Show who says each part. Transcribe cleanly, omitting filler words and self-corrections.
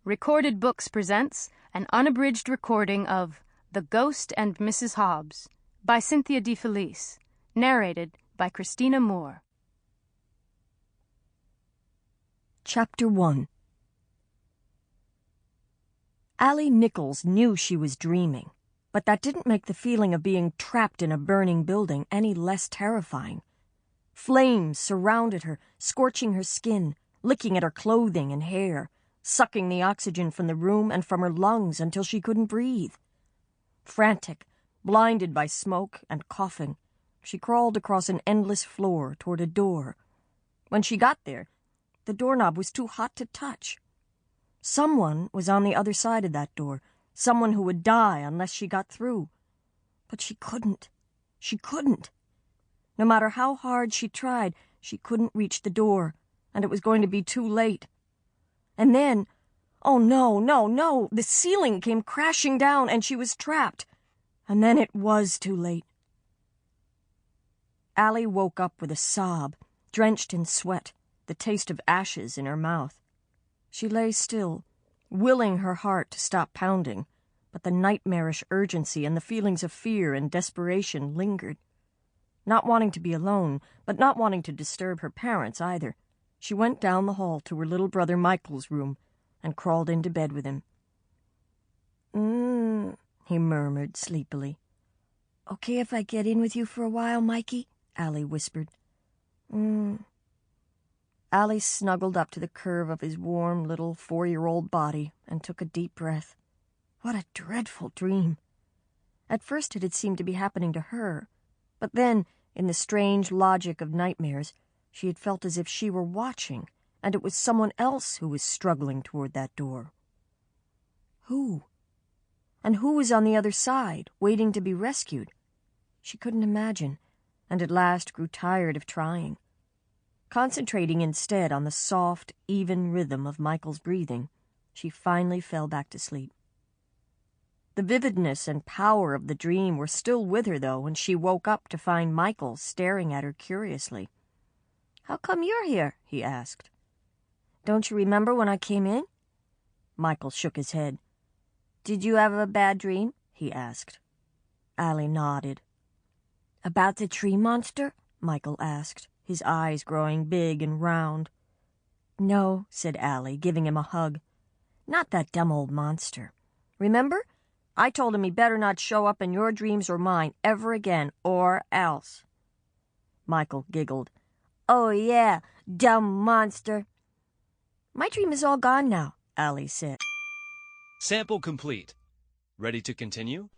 Speaker 1: Recorded Books presents an unabridged recording of The Ghost and Mrs. Hobbs by Cynthia DeFelice, narrated by Christina Moore.
Speaker 2: Chapter 1. Allie Nicholas knew she was dreaming, but that didn't make the feeling of being trapped in a burning building any less terrifying. Flames surrounded her, scorching her skin, licking at her clothing and hair, sucking the oxygen from the room and from her lungs until she couldn't breathe. Frantic, blinded by smoke and coughing, she crawled across an endless floor toward a door. When she got there, the doorknob was too hot to touch. Someone was on the other side of that door, someone who would die unless she got through. But she couldn't. She couldn't. No matter how hard she tried, she couldn't reach the door, and it was going to be too late. And then, oh no, the ceiling came crashing down and she was trapped. And then it was too late. Allie woke up with a sob, drenched in sweat, the taste of ashes in her mouth. She lay still, willing her heart to stop pounding, but the nightmarish urgency and the feelings of fear and desperation lingered. Not wanting to be alone, but not wanting to disturb her parents either, she went down the hall to her little brother Michael's room and crawled into bed with him. He murmured sleepily. "Okay if I get in with you for a while, Mikey?" Allie whispered. Allie snuggled up to the curve of his warm little 4-year-old body and took a deep breath. What a dreadful dream. At first it had seemed to be happening to her, but then, in the strange logic of nightmares, she had felt as if she were watching, and it was someone else who was struggling toward that door. Who? And who was on the other side, waiting to be rescued? She couldn't imagine, and at last grew tired of trying. Concentrating instead on the soft, even rhythm of Michael's breathing, she finally fell back to sleep. The vividness and power of the dream were still with her, though, when she woke up to find Michael staring at her curiously. "How come you're here?" he asked. "Don't you remember when I came in?" Michael shook his head. "Did you have a bad dream?" he asked. Allie nodded. "About the tree monster?" Michael asked, his eyes growing big and round. "No," said Allie, giving him a hug. "Not that dumb old monster. Remember? I told him he better not show up in your dreams or mine ever again, or else." Michael giggled. "Oh, yeah, dumb monster." "My dream is all gone now," Allie said.
Speaker 3: Sample complete. Ready to continue?